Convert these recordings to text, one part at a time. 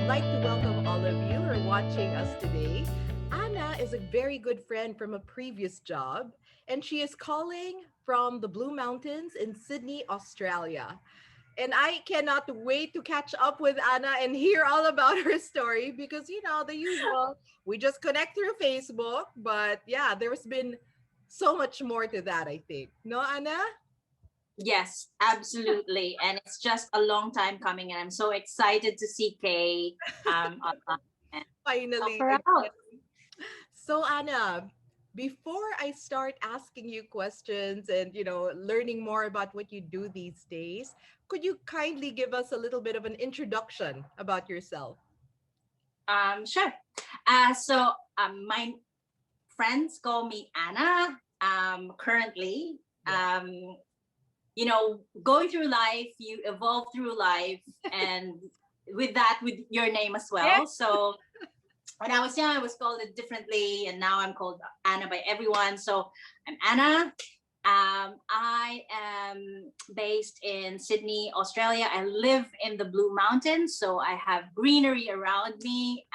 like to welcome all of you who are watching us today. Anna is a very good friend from a previous job, and she is calling from the Blue Mountains in Sydney, Australia. And I cannot wait to catch up with Anna and hear all about her story because, the usual, we just connect through Facebook. But yeah, there's been so much more to that, I think. No, Anna? Yes, absolutely. And it's just a long time coming, and I'm so excited to see Kay online and help Finally, her again. out. So, Anna, before I start asking you questions and, learning more about what you do these days, could you kindly give us a little bit of an introduction about yourself? Sure. My friends call me Anna. Currently, Yeah. going through life, you evolve through life, and with that, with your name as Yeah. well. So when I was young, I was called it differently, and now I'm called Anna by everyone. So I'm Anna. I am based in Sydney, Australia. I live in the Blue Mountains, so I have greenery around me,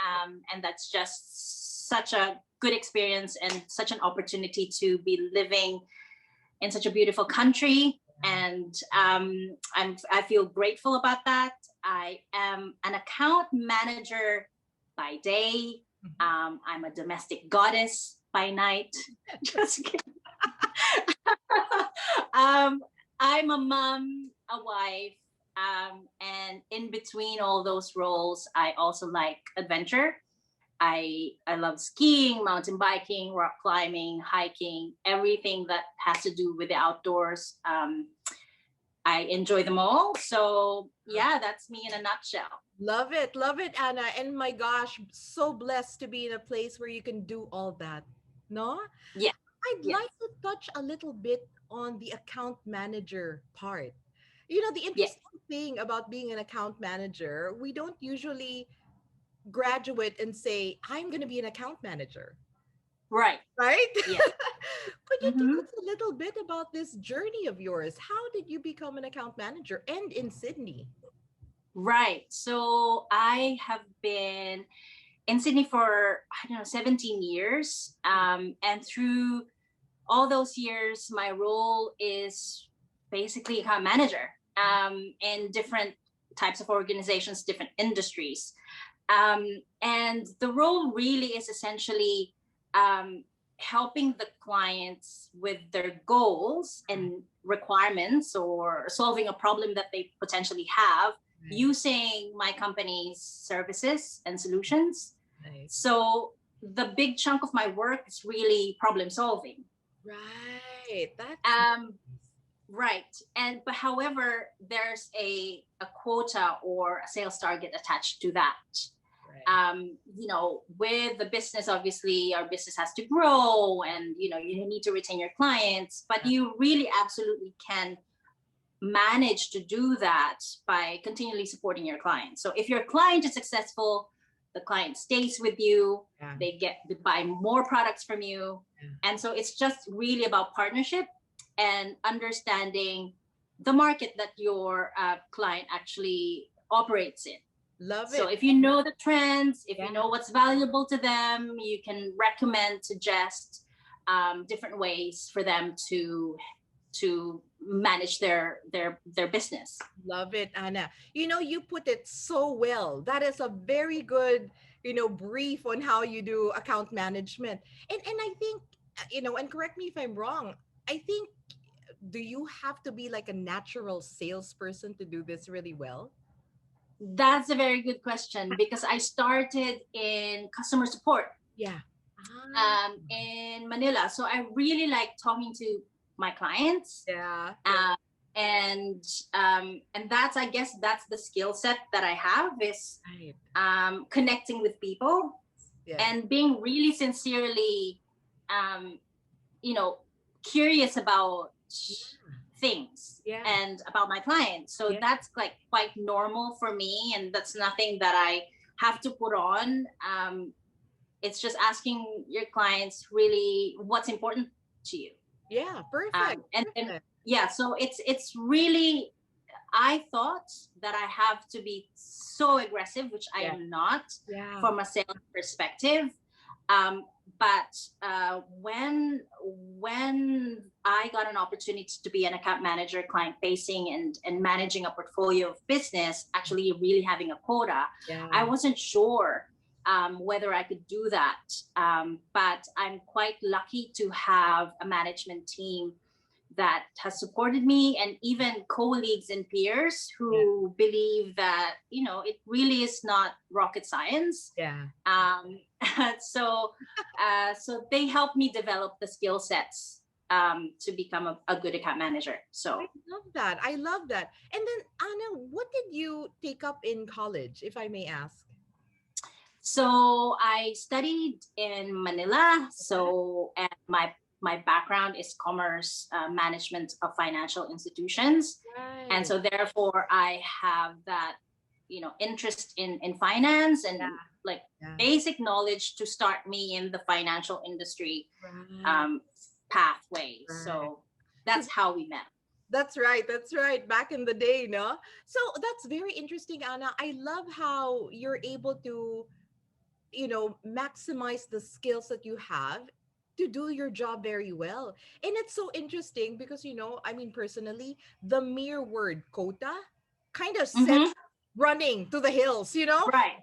and that's just such a good experience and such an opportunity to be living in such a beautiful country. And I feel grateful about that. I am an account manager by day. Mhm. I'm a domestic goddess by night. Just kidding. um, I'm a mom, a wife, and in between all those roles, I also like adventure. I love skiing, mountain biking, rock climbing, hiking, everything that has to do with the outdoors. I enjoy them all. So yeah, that's me in a nutshell. Love it, Anna. And my gosh, so blessed to be in a place where you can do all that. No? Yeah, I'd yes, like to touch a little bit on the account manager part. The yes, interesting thing about being an account manager, we don't usually graduate and say, I'm going to be an account manager, right, right? yes. Could you tell Hmm. us a little bit about this journey of yours? How did you become an account manager and in Sydney? Right. So I have been in Sydney for, I don't know, 17 years. And through all those years, my role is basically account manager in different types of organizations, different industries. And the role really is essentially um, helping the clients with their goals Right, and requirements or solving a problem that they potentially have right, using my company's services and solutions. nice. So the big chunk of my work is really problem solving. Right. That's Um, nice. right. And but however, there's a quota or a sales target attached to that. Right. With the business, obviously our business has to grow, and you need to retain your clients, but Yeah. you really absolutely can manage to do that by continually supporting your clients. So if your client is successful, the client stays with you, Yeah. they buy more products from you. Yeah. And so it's just really about partnership and understanding the market that your client actually operates in. Love So it. if you know the trends, if Yeah. you know what's valuable to them, you can recommend, suggest different ways for them to manage their business. Love it, Anna. You put it so well. That is a very good, brief on how you do account management. And I think, and correct me if I'm wrong, I think, do you have to be like a natural salesperson to do this really well? That's a very good question because I started in customer support Yeah. Ah, in Manila. So I really like talking to my clients. yeah. Yeah. Uh, and and that's, I guess that's the skill set that I have, is Right. connecting with people Yes. and being really sincerely um, you know curious about things Yeah. and about my clients. So Yeah. that's like quite normal for me, and that's nothing that I have to put on. It's just asking your clients really what's important to you. Yeah. Perfect. And then Perfect. yeah, so it's really I thought that I have to be so aggressive, which I Yeah. am not Yeah. from a sales perspective. Um, but when I got an opportunity to be an account manager, client facing, and managing a portfolio of business, actually really having a quota, I Yeah. wasn't sure whether I could do that. But I'm quite lucky to have a management team that has supported me, and even colleagues and peers Yeah. who believe that, it really is not rocket science. Yeah. um, so they helped me develop the skill sets to become a good account manager. I So love that. I love that. And then Anna, what did you take up in college, if I may ask? so I studied in Manila. Okay. And my background is commerce, management of financial institutions, and Right. so therefore I have that, interest in finance, Yeah. and like Yeah. basic knowledge to start me in the financial industry Right. um, pathway. Right. So So that's how we met. that's right. That's right. Back in the day, no? So that's very interesting, Anna. I love how you're able to, maximize the skills that you have to do your job very well. And it's so interesting because, I mean, personally, the mere word quota kind of Mm-hmm. sets running to the hills, Right.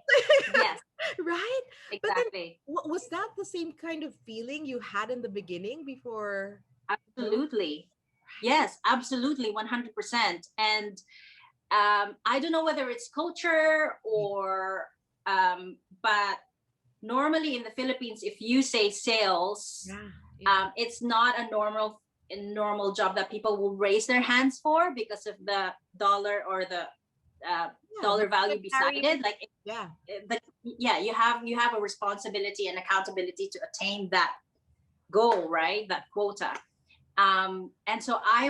Yes, right? But then, exactly. was that the same kind of feeling you had in the beginning before? No? Absolutely. Right. Yes, absolutely, 100%. And I don't know whether it's culture or, but normally in the Philippines, if you say sales, Yeah. Yeah. it's not a normal job that people will raise their hands for because of the dollar or the uh, Yeah. The dollar value beside monetary. it. Like, Yeah. but yeah, you have a responsibility and accountability to attain that goal, right? That quota. And so I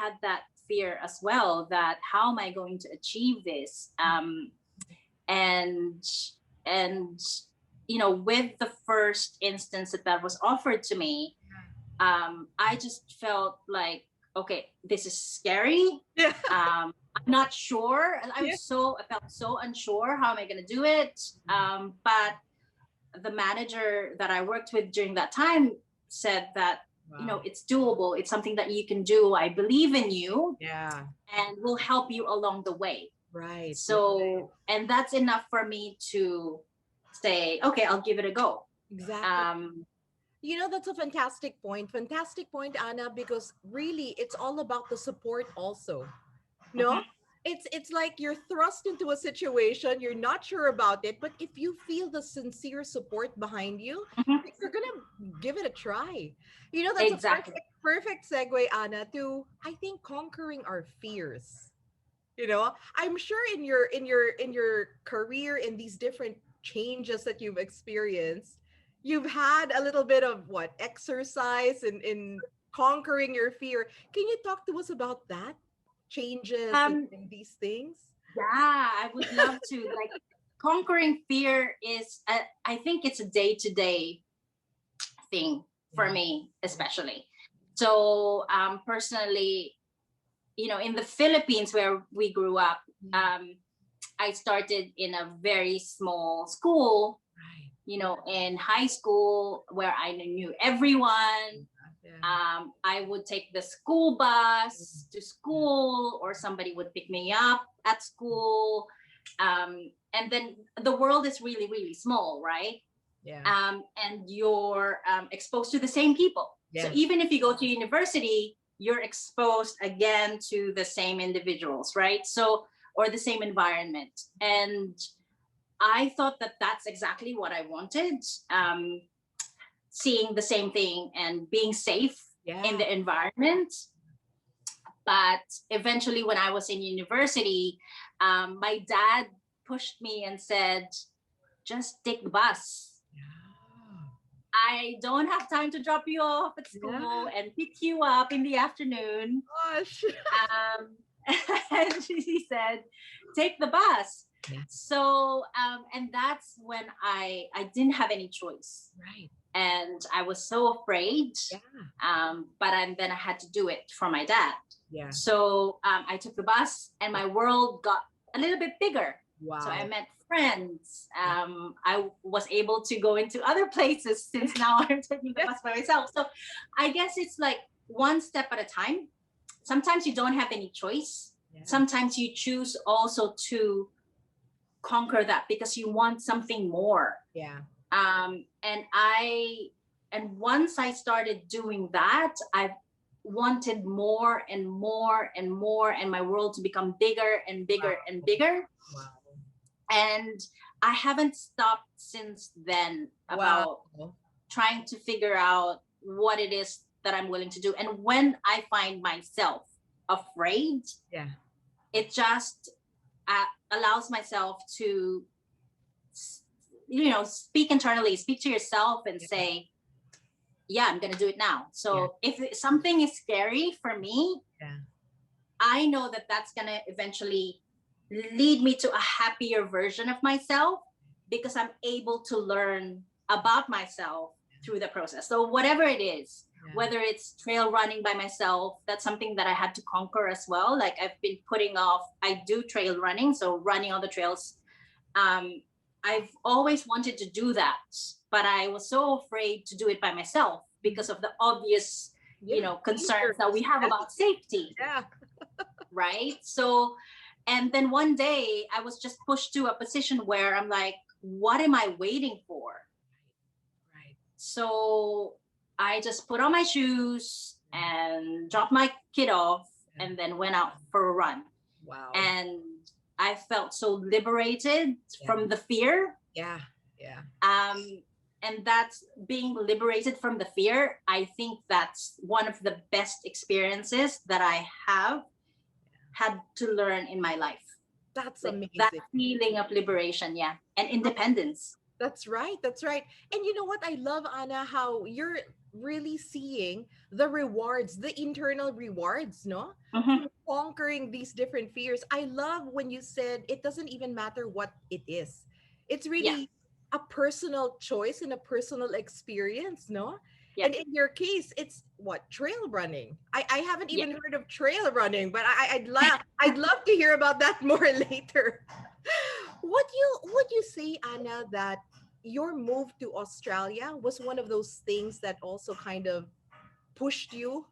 had that fear as well, that how am I going to achieve this? And and with the first instance that was offered to me, I just felt like, okay, this is scary. Yeah. I'm not sure. Yeah. I felt so unsure. How am I going to do it? But the manager that I worked with during that time said that, Wow. it's doable. It's something that you can do. I believe in you, Yeah. and will help you along the way. Right. So, and that's enough for me to say, okay, I'll give it a go. Exactly. Um, That's a fantastic point. Fantastic point, Anna, because really it's all about the support also. No? mhm, It's like you're thrust into a situation, you're not sure about it, but if you feel the sincere support behind you, mhm, you're gonna give it a try. That's a exactly. perfect segue, Anna, to I think conquering our fears. I'm sure in your career, in these different changes that you've experienced, you've had a little bit of what exercise in conquering your fear. Can you talk to us about that, changes and, Um, and these things? yeah, I would love to. Like, conquering fear is, I think it's a day to day thing for Yeah. me, especially. So, personally, in the Philippines where we grew up, Yeah. um, I started in a very small school, Right. in high school where I knew everyone. Yeah. I would take the school bus to school, or somebody would pick me up at school. And then the world is really, really small, right? Yeah. And you're exposed to the same people. So Yeah. even if you go to university, you're exposed again to the same individuals, right? So, or the same environment. And I thought that that's exactly what I wanted. Seeing the same thing and being safe in Yeah. the environment. But eventually, when I was in university, my dad pushed me and said, just take the bus. Yeah. I don't have time to drop you off at Yeah. school and pick you up in the afternoon. Gosh. Um, and he said, take the bus. Yeah. So, and that's when I didn't have any choice. Right. and I was so afraid. Yeah. Then I had to do it for my dad. Yeah. So I took the bus, and my world got a little bit bigger. So I Wow. met friends. Yeah. I was able to go into other places since now I'm taking the bus by myself. So I guess it's like one step at a time. Sometimes you don't have any choice. Yeah. Sometimes you choose also to conquer that because you want something more. Yeah. And once I started doing that, I wanted more and more and more, and my world to become bigger and bigger Wow. and bigger. Wow. And I haven't stopped since then Wow. about trying to figure out what it is that I'm willing to do. And when I find myself afraid, Yeah. it just allows myself to, speak internally, speak to yourself and Yeah. say, yeah, I'm going to do it now. Yeah. So if something is scary for me, Yeah. I know that that's going to eventually lead me to a happier version of myself because I'm able to learn about myself through the process. So whatever it is, Yeah. whether it's trail running by myself, that's something that I had to conquer as well. Like I've been putting off, I do trail running, so running on the trails. I've always wanted to do that, but I was so afraid to do it by myself because of the obvious, Yeah. concerns that we have about safety, Yeah. right? So, and then one day I was just pushed to a position where I'm like, what am I waiting for? Right. So I just put on my shoes and dropped my kid off Yeah. and then went out for a run. Wow. And I felt so liberated Yeah. from the fear. Yeah. Yeah. And that's being liberated from the fear. I think that's one of the best experiences that I have had to learn in my life. That's Like that amazing. feeling of liberation, yeah, and independence. That's right. That's right. And you know what? I love, Anna, how you're really seeing the rewards, the internal rewards, no? Mhm. From conquering these different fears. I love when you said it doesn't even matter what it is. It's Yeah, really a personal choice and a personal experience, no? yeah, And in your case, it's what, trail running. I haven't yeah. even heard of trail running, but I'd love to hear about that more later. Would you say, Anna, that your move to Australia was one of those things that also kind of pushed you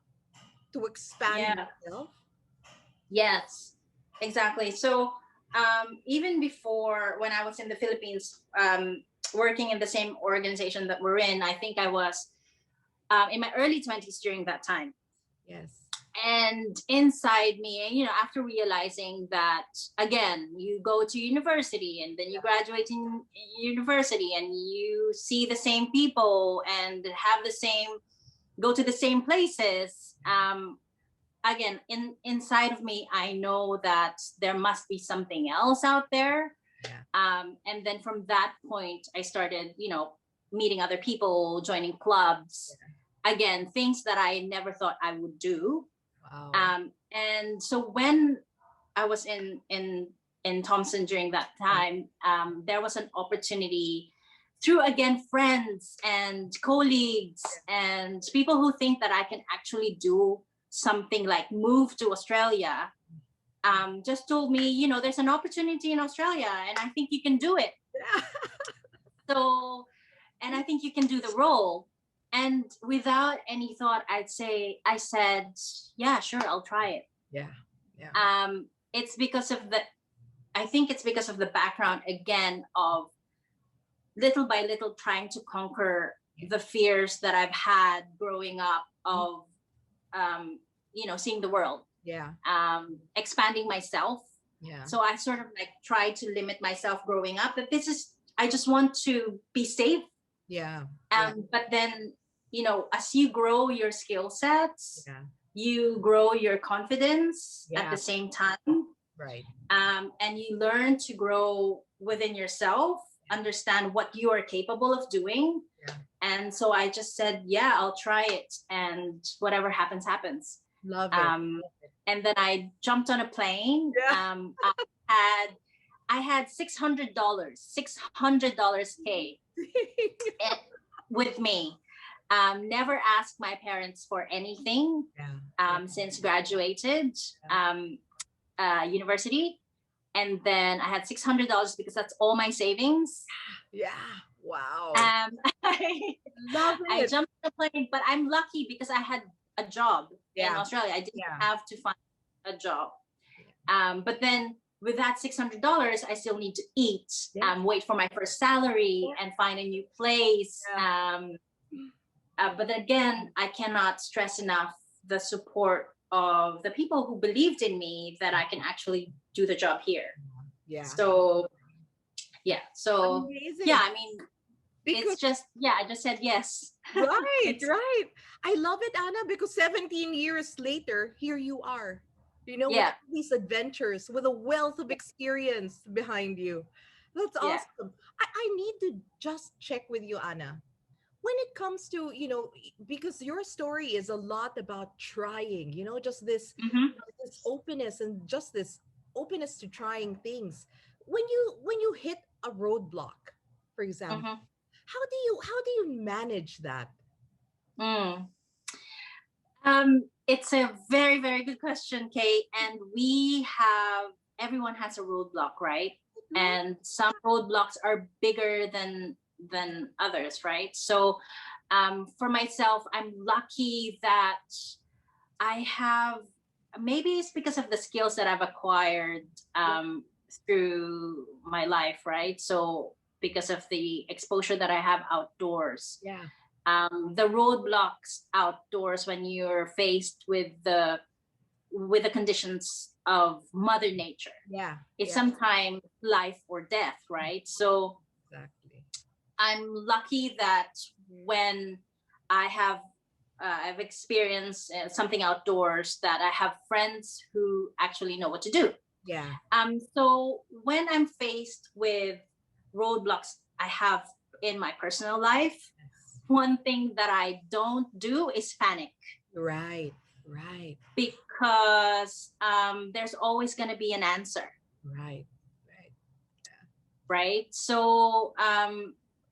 to expand Yeah. yourself? Yes, exactly. So even before when I was in the Philippines, working in the same organization that we're in, I think I was in my early 20s during that time. Yes. And inside me, after realizing that, again, you go to university and then you graduate in university and you see the same people and have the same, go to the same places. Again, inside of me, I know that there must be something else out there. Yeah. And then from that point, I started, meeting other people, joining clubs. Again, things that I never thought I would do. Wow. And so when I was in Thompson during that time, there was an opportunity through, again, friends and colleagues and people who think that I can actually do something like move to Australia, just told me, there's an opportunity in Australia and I think you can do it. So, and I think you can do the role. And without any thought, I said, yeah, sure, I'll try it. Yeah. Yeah. It's because of I think it's because of the background, again, of little by little trying to conquer the fears that I've had growing up of, seeing the world, Yeah. expanding myself. Yeah. So I sort of like tried to limit myself growing up, but I just want to be safe. Yeah. But then, as you grow your skill sets, Yeah. you grow your confidence at Yeah. the same time. Right. And you learn to grow within yourself, understand what you are capable of doing. Yeah. And so I just said, yeah, I'll try it. And whatever happens, happens. Love it. And then I jumped on a plane. Yeah. I had $600 paid. with me. Never asked my parents for anything Yeah. Yeah. since graduated university. And then I had $600 because that's all my savings. Yeah. Wow. Um, I, Love I it. jumped on the plane, but I'm lucky because I had a job in Yeah. Australia. I didn't Yeah. have to find a job. But then with that $600, I still need to eat, Yeah. wait for my first salary, Yeah. and find a new place. Yeah. But again, I cannot stress enough the support of the people who believed in me that I can actually do the job here. Yeah. So yeah, so yeah, Amazing. I mean, Because it's just, yeah, I just said yes. right, It's, right. I love it, Anna, because 17 years later, here you are. With yeah, all these adventures, with a wealth of experience behind you. That's yeah. awesome. I need to just check with you, Anna. When it comes to, because your story is a lot about trying, just Mm-hmm, this openness and just this openness to trying things. When you hit a roadblock, for example, mm-hmm. how do you manage that? Mm. It's a very, very good question, Kate. And everyone has a roadblock, right? Right. And some roadblocks are bigger than others, right? So, for myself, I'm lucky that I have, maybe it's because of the skills that I've acquired Yeah. through my life, right? So, because of the exposure that I have outdoors, Yeah. the roadblocks outdoors when you're faced with the conditions of Mother Nature. Yeah. It's Yeah. sometimes life or death, right? So Exactly. I'm lucky that when I have I've experienced something outdoors, that I have friends who actually know what to do. Yeah. So when I'm faced with roadblocks I have in my personal life, Yes. one thing that I don't do is panic, Right. Right. because there's always going to be an answer, Right. Right. right? So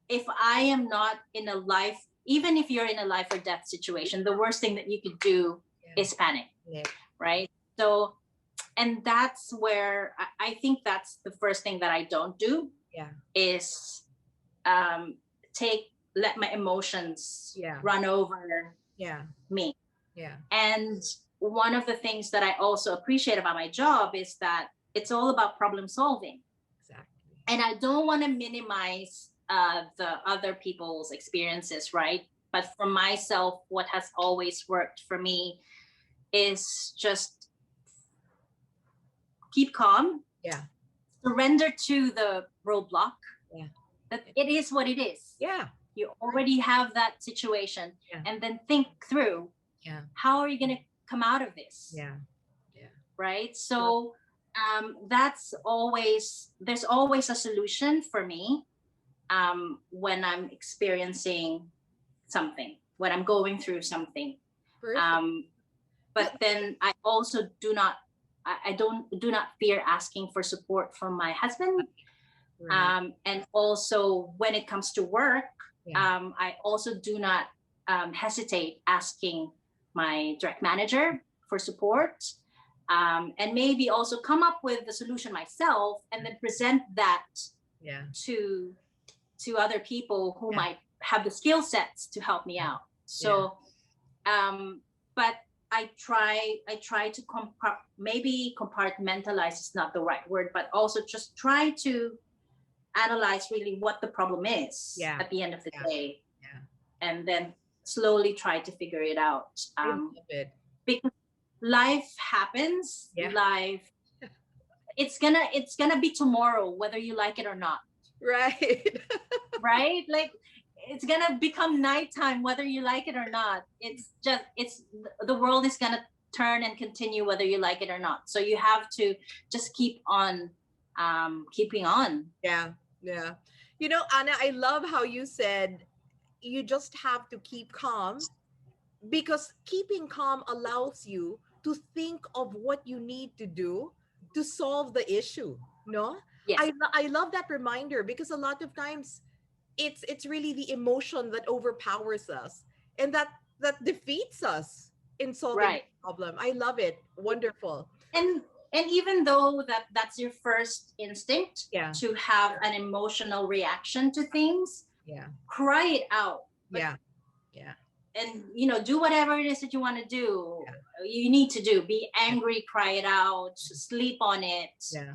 if I am not in a life, even if you're in a life or death situation, the worst thing that you could do Yeah. is panic, Yeah. right? So, and that's where I think that's the first thing that I don't do Yeah. is let my emotions Yeah. run over Yeah. me. Yeah. And one of the things that I also appreciate about my job is that it's all about problem solving. Exactly. And I don't want to minimize the other people's experiences, right? But for myself, what has always worked for me is just keep calm, Yeah. surrender to the roadblock, Yeah. that it is what it is. Yeah. You already have that situation, Yeah. and then think through, Yeah. how are you going to come out of this? Yeah. Yeah. Right? Love. So there's always a solution for me when I'm experiencing something, when I'm going through something. Perfect. Um, Well, but then I also I don't do not fear asking for support from my husband. right. And also when it comes to work, Yeah. I also do not hesitate asking my direct manager for support, and maybe also come up with the solution myself and then present that Yeah. to other people who Yeah. might have the skill sets to help me Yeah. out. Yeah. So, but I try to maybe compartmentalize is not the right word, but also just try to analyze really what the problem is Yeah. at the end of the Yeah. day, Yeah. and then slowly try to figure it out. I love it. Because life happens, Yeah. life, it's gonna be tomorrow whether you like it or not, Right. right? Like, it's gonna become nighttime whether you like it or not. It's the world is gonna turn and continue whether you like it or not. So you have to just keep on keeping on. Yeah. Yeah. Anna, I love how you said you just have to keep calm, because keeping calm allows you to think of what you need to do to solve the issue. No, Yes. I love that reminder, because a lot of times, it's really the emotion that overpowers us, and that defeats us in solving Right. the problem. I love it. Wonderful. and and even though that's your first instinct Yeah. to have an emotional reaction to things, Yeah. cry it out. But Yeah. Yeah. and do whatever it is that you want to do, Yeah. you need to do. Be angry, cry it out, sleep on it. Yeah.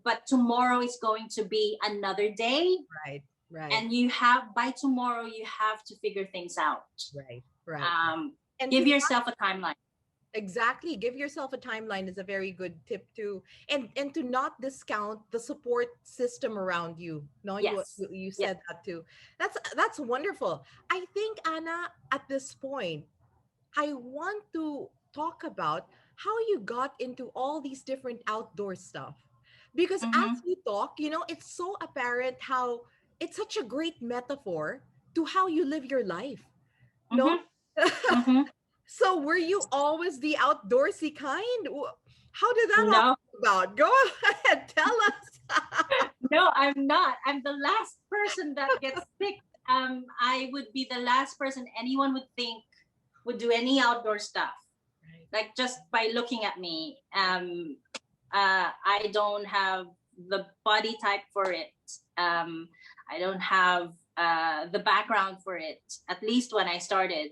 But tomorrow is going to be another day, Right. Right. and by tomorrow you have to figure things out. Right. Right. um And to Give yourself a timeline. exactly, give yourself a timeline is a very good tip too. And to not discount the support system around you. No, Yes. you Yes. said that too. That's wonderful. I think, Anna, at this point, I want to talk about how you got into all these different outdoor stuff. Because as Mm-hmm. we talk, it's so apparent how it's such a great metaphor to how you live your life. No? Mm-hmm. Mm-hmm. So were you always the outdoorsy kind? How did that all No, come about? Go ahead, tell us. no, I'm not. I'm the last person that gets picked. I would be the last person anyone would think would do any outdoor stuff. Right. Like, just by looking at me, I don't have the body type for it. I don't have the background for it. At least when I started,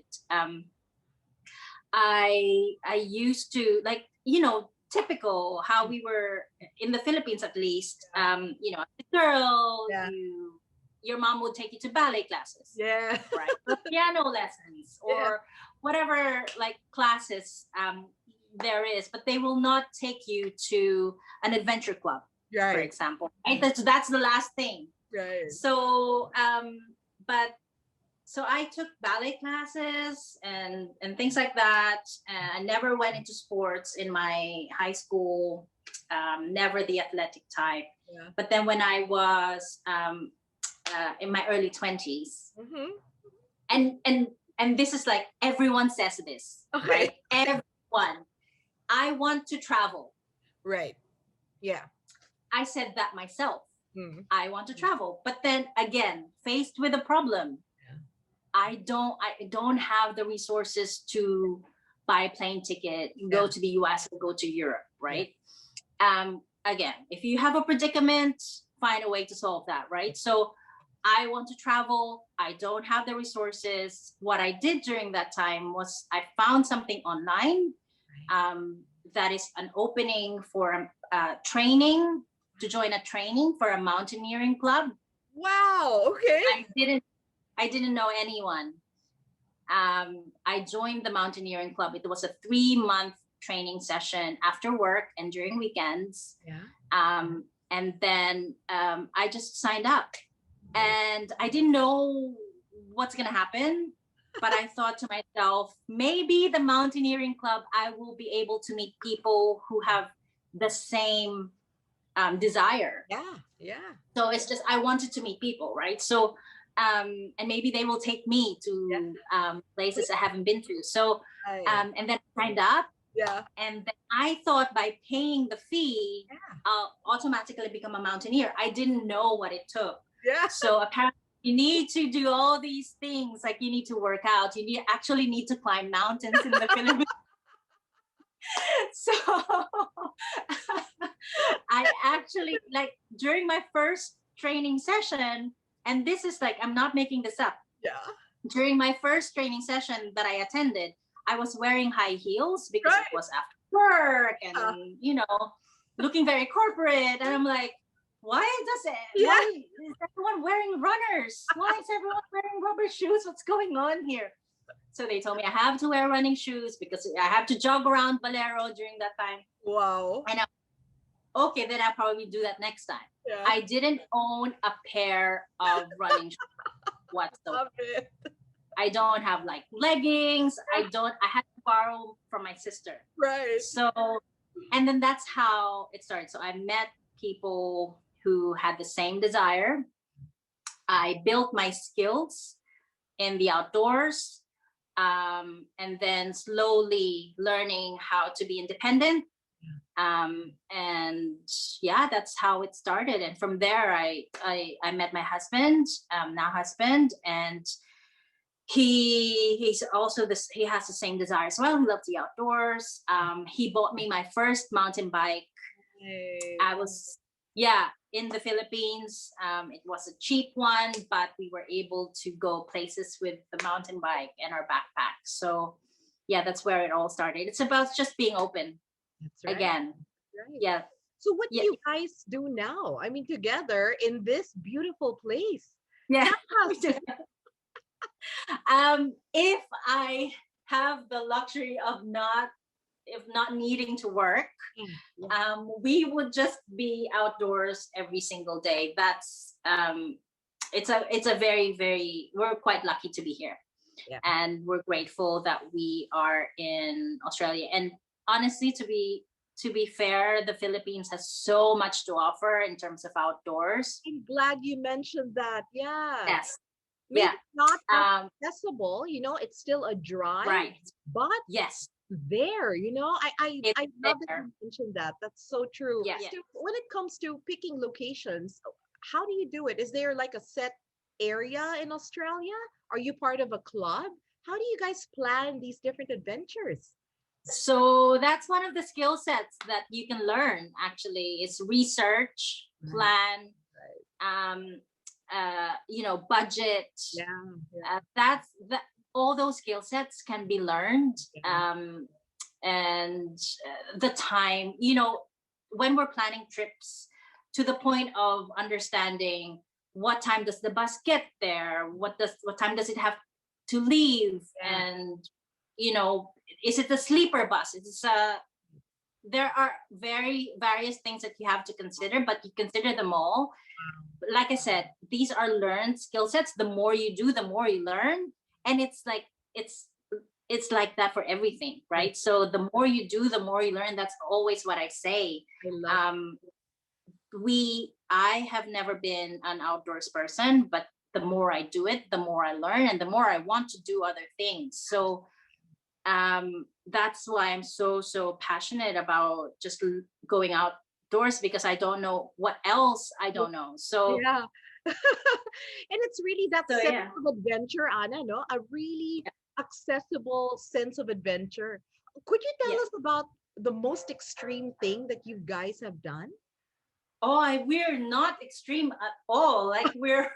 I used to, like, typical how we were in the Philippines, at least. As a girl, Yeah. your mom would take you to ballet classes, Yeah. right? Or piano lessons, Yeah. or whatever, like, classes there is, but they will not take you to an adventure club, for Right. example. Right? That's the last thing. Right. So but so I took ballet classes and things like that. I never went into sports in my high school. Never the athletic type. Yeah. But then when I was in my early 20s, Mm-hmm. and this is like, everyone says this, Okay. right? Everyone. I want to travel. Right. Yeah. I said that myself. Mm. I want to travel. But then again, faced with a problem, I don't have the resources to buy a plane ticket, go to the US, or go to Europe, right? Again, if you have a predicament, find a way to solve that, right? So I want to travel. I don't have the resources. What I did during that time was I found something online, that is an opening for training, to join a training for a mountaineering club. Wow. Okay. I didn't know anyone. I joined the mountaineering club. It was a 3-month training session after work and during weekends. Yeah. And then I just signed up, and I didn't know what's going to happen. But I thought to myself, maybe the mountaineering club, I will be able to meet people who have the same desire. Yeah. Yeah. So it's just, I wanted to meet people, right? So and maybe they will take me to places I haven't been to. So and then I signed up. Yeah. And then I thought by paying the fee, I'll automatically become a mountaineer. I didn't know what it took. Yeah. So apparently you need to do all these things, like you need to work out. You actually need to climb mountains in the Philippines. So I actually, like, during my first training session, and this is like, I'm not making this up. Yeah. During my first training session that I attended, I was wearing high heels because it was after work and, looking very corporate. And I'm like, why is everyone wearing runners? Why is everyone wearing rubber shoes? What's going on here? So they told me I have to wear running shoes because I have to jog around Valero during that time. Wow. And okay, then I'll probably do that next time. Yeah. I didn't own a pair of running shoes whatsoever. Love it. I don't have, like, leggings. I had to borrow from my sister. Right. So, and then that's how it started. So I met people who had the same desire. I built my skills in the outdoors, and then slowly learning how to be independent, And yeah, that's how it started. And from there, I met my husband, now husband, and he's also this. He has the same desire as well. He loves the outdoors. He bought me my first mountain bike. Hey. I was, yeah, in the Philippines. It was a cheap one, but we were able to go places with the mountain bike and our backpack. So yeah, that's where it all started. It's about just being open That's right. again. Right. Yeah. So what do Yeah. you guys do now? I mean, together in this beautiful place. Yeah. Tell us. If I have the luxury of not needing to work, Yeah. we would just be outdoors every single day. That's it's a very, very, we're quite lucky to be here, Yeah. and we're grateful that we are in Australia. And honestly, to be fair, the Philippines has so much to offer in terms of outdoors. I'm glad you mentioned that. Yeah. Yes. Maybe Yeah. not as Um, accessible, it's still a drive, right. but Yes. there, It's I love that there. you mentioned that. That's so true. Yes. So when it comes to picking locations, how do you do it? Is there like a set area in Australia? Are you part of a club? How do you guys plan these different adventures? So that's one of the skill sets that you can learn actually, is research, Right, plan, right. budget. Yeah, yeah, That's that All those skill sets can be learned. yeah. And the time, when we're planning trips, to the point of understanding what time does the bus get there, what time does it have to leave, Yeah. and you know is it a sleeper bus? There are very various things that you have to consider, but you consider them all. Like I said, these are learned skill sets. The more you do, the more you learn. And it's it's like that for everything, Yeah, right? So the more you do, the more you learn. That's always what I say. I love. um I have never been an outdoors person, but the more I do it, the more I learn, and the more I want to do other things. So that's why I'm so passionate about just going outdoors, because I don't know what else I don't know. So Yeah. And it's really that sense yeah. of adventure, Anna, no? A really accessible sense of adventure. Could you tell Yeah. us about the most extreme thing that you guys have done? Oh, we're not extreme at all. Like we're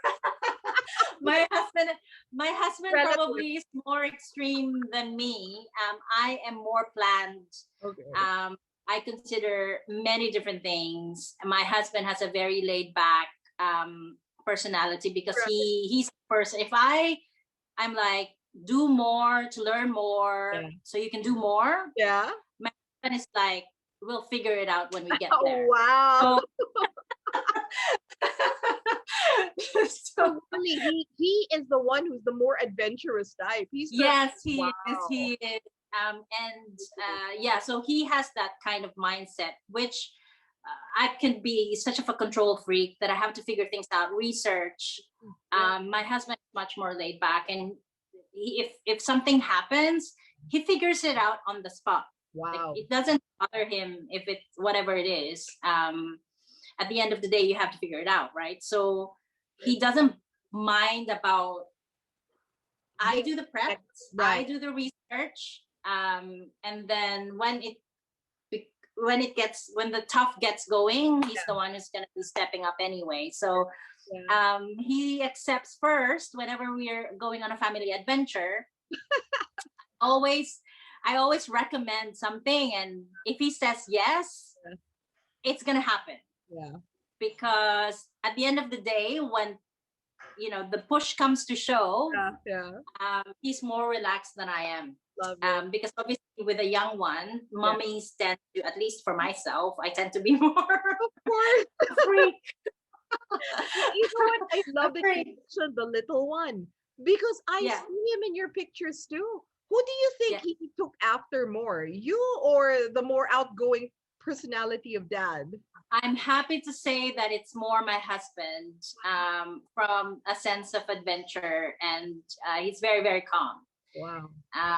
my husband my husband Relative. probably is more extreme than me. I am more planned. Okay. um I consider many different things. My husband has a very laid back personality, because Right. he's the person. If I'm like, do more to learn more Yeah. so you can do more, Yeah. my husband is like, we'll figure it out when we get Oh, there. wow. So So so really, he is the one who's the more adventurous type. He's the yes, he is. wow. He is. And yeah, so he has that kind of mindset, which I can be such of a control freak that I have to figure things out, research. Yeah. My husband is much more laid back, and if something happens, he figures it out on the spot. Like, Wow. it doesn't bother him if it's whatever it is. At the end of the day, you have to figure it out, right? So he doesn't mind about. I Being do the prep, I right. do the research, and then when the tough gets going, he's the one who's going to be stepping up anyway. So Yeah. he accepts first whenever we're going on a family adventure. Always, I always recommend something, and if he says yes, Yeah. it's gonna happen. Yeah. Because at the end of the day, when the push comes to shove, Yeah. Yeah. he's more relaxed than I am. Love it. Because obviously with a young one, Yeah. mummies tend to, at least for myself, I tend to be more Of course. freak. You know what? I love that you Afraid. mentioned the little one because I Yeah, see him in your pictures too. Who do you think yeah. he took after more, you or the more outgoing personality of dad? I'm happy to say that it's more my husband, from a sense of adventure, and he's very, very calm. Wow. Uh,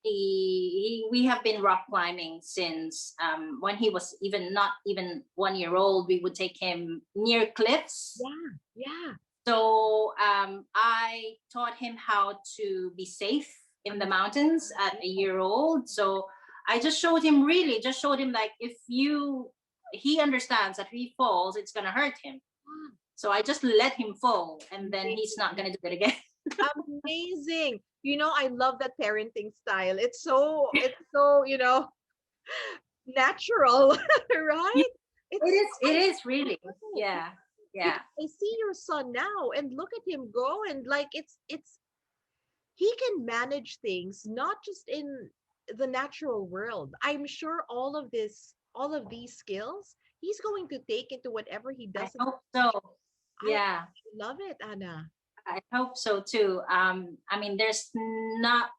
we have been rock climbing since when he was even not even 1 year old. We would take him near cliffs. Yeah. Yeah. So I taught him how to be safe in the mountains at a year old. So I just showed him like, if he understands that if he falls, it's gonna hurt him. So I just let him fall, and then he's not gonna do it again. Amazing. I love that parenting style. It's so, natural, Yeah, right? it It's is. It I is really. love it. Yeah. Yeah. Because I see your son now and look at him go, and like it's he can manage things not just in the natural world. I'm sure all of these skills he's going to take into whatever he I does in the hope future. so. I Yeah. love it, Anna. I hope so too. I mean, there's not.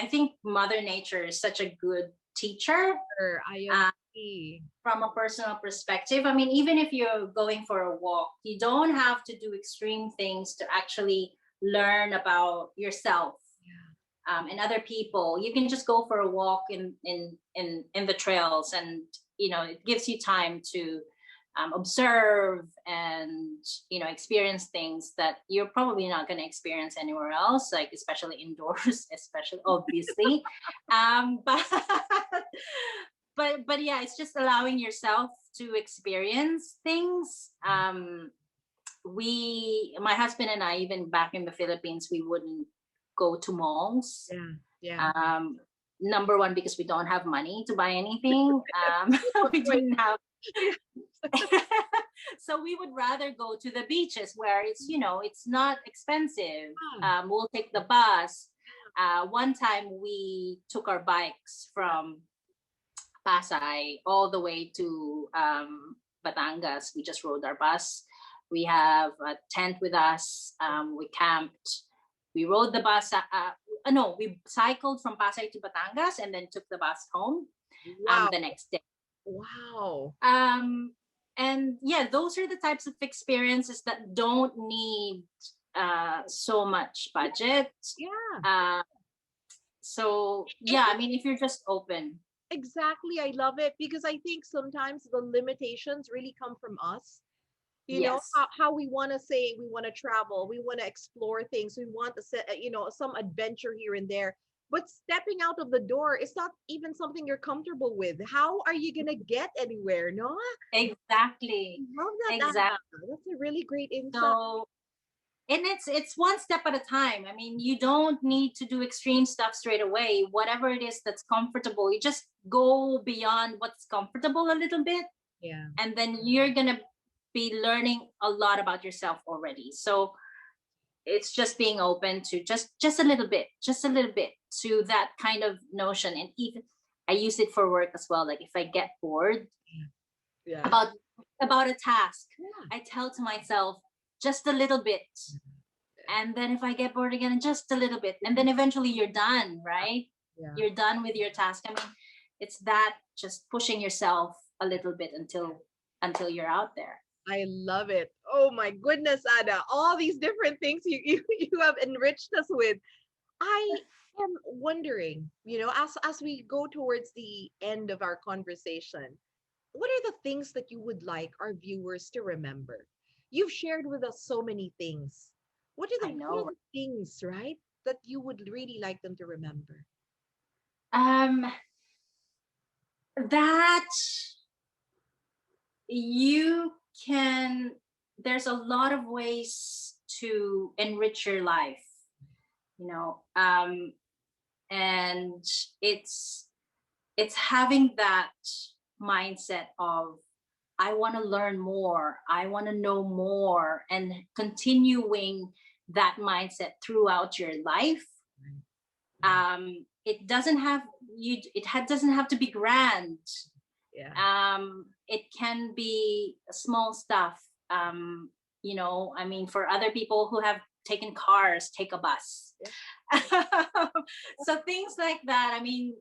I think Mother Nature is such a good teacher. I Uh, agree. from a personal perspective. I mean, even if you're going for a walk, you don't have to do extreme things to actually learn about yourself and other people. You can just go for a walk in the trails, and it gives you time to observe and experience things that you're probably not going to experience anywhere else, like especially indoors, especially obviously. But but yeah, it's just allowing yourself to experience things. My husband and I, even back in the Philippines, we wouldn't go to malls. Yeah, yeah. um Number one, because we don't have money to buy anything. We Wait, didn't have. yeah. So we would rather go to the beaches where it's not expensive. We'll take the bus. One time we took our bikes from Pasay all the way to Batangas. We just rode our bus. We have a tent with us. We camped. We rode the bus. No, we cycled from Pasay to Batangas and then took the bus home Wow. the next day. Wow. And yeah, those are the types of experiences that don't need so much budget. Yeah. Uh, so And yeah, I mean, if you're just open. exactly, I love it because I think sometimes the limitations really come from us. Yes. How we want to say we want to travel, we want to explore things, we want to set, some adventure here and there. But stepping out of the door is not even something you're comfortable with. How are you gonna get anywhere? No, Exactly. love that, Exactly. Anna. That's a really great insight. So, and it's one step at a time. I mean, you don't need to do extreme stuff straight away. Whatever it is that's comfortable, you just go beyond what's comfortable a little bit, Yeah. and then you're gonna be learning a lot about yourself already. So it's just being open to just a little bit to that kind of notion. And even I use it for work as well. Like if I get bored Yeah. about a task, Yeah. I tell to myself just a little bit, and then if I get bored again, just a little bit, and then eventually you're done, right? Yeah. You're done with your task. I mean, it's that just pushing yourself a little bit until you're out there. I love it. Oh my goodness, Anna. All these different things you have enriched us with. I am wondering, as we go towards the end of our conversation, what are the things that you would like our viewers to remember? You've shared with us so many things. I What are know. the things, right, that you would really like them to remember? um that you can there's a lot of ways to enrich your life, you know um and it's it's having that mindset of, I want to learn more, I want to know more, and continuing that mindset throughout your life. It doesn't have doesn't have to be grand. Yeah. It can be small stuff. I mean, for other people who have taken cars, take a bus. Yeah. So things like that. I mean,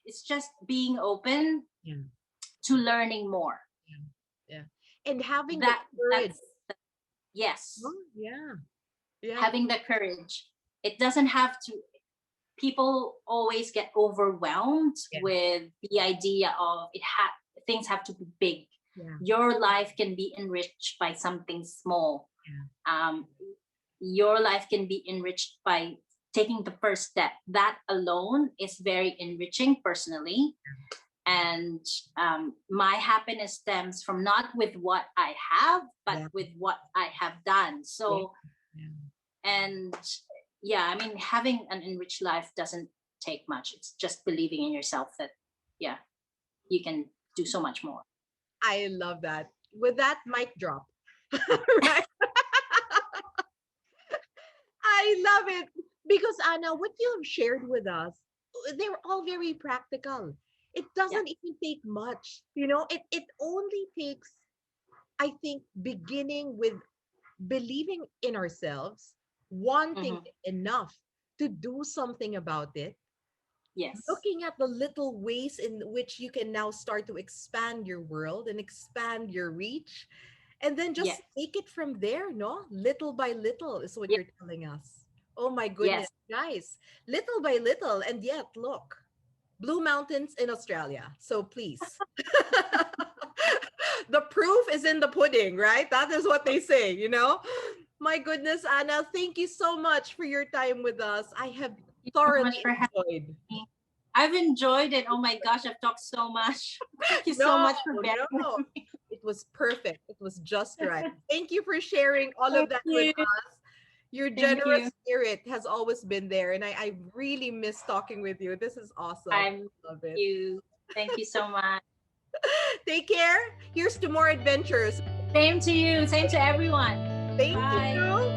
it's just being open Yeah. to learning more. Yeah. Yeah. And having the that courage. that's Yes, Oh, yeah. Yeah. having the courage. It doesn't have to. people always get overwhelmed Yeah. with the idea of things have to be big. Yeah. Your life can be enriched by something small. Yeah. Your life can be enriched by taking the first step. That alone is very enriching personally. And my happiness stems from not with what I have, but Yeah. with what I have done. Yeah. So, Yeah. and yeah, I mean, having an enriched life doesn't take much. It's just believing in yourself that, yeah, you can do so much more. I love that. With that mic drop. Right? I love it. Because Anna, what you have shared with us, they're all very practical. It Yeah. doesn't even take much. It only takes, I think, beginning with believing in ourselves, wanting Hmm. it enough to do something about it, Yes. looking at the little ways in which you can now start to expand your world and expand your reach, and then Yes. just take it from there, no? Little by little is what Yes. you're telling us. Oh my goodness, Yes. guys. Little by little, and yet, look, Blue Mountains in Australia. So please. The proof is in the pudding, right? That is what they say. My goodness, Anna, thank you so much for your time with us. I have Thank you so much thoroughly for having enjoyed. me. I've enjoyed it. Oh my gosh, I've talked so much. Thank you so No, much for bearing with no. me. It was perfect. It was just right. Thank you for sharing all of Thank that with you. us. Your Thank generous you. spirit has always been there, and I really miss talking with you. This is awesome. I'm Love it. you. Thank you so much. Take care. Here's to more adventures. Same to you. Same to everyone. Thank Bye. you.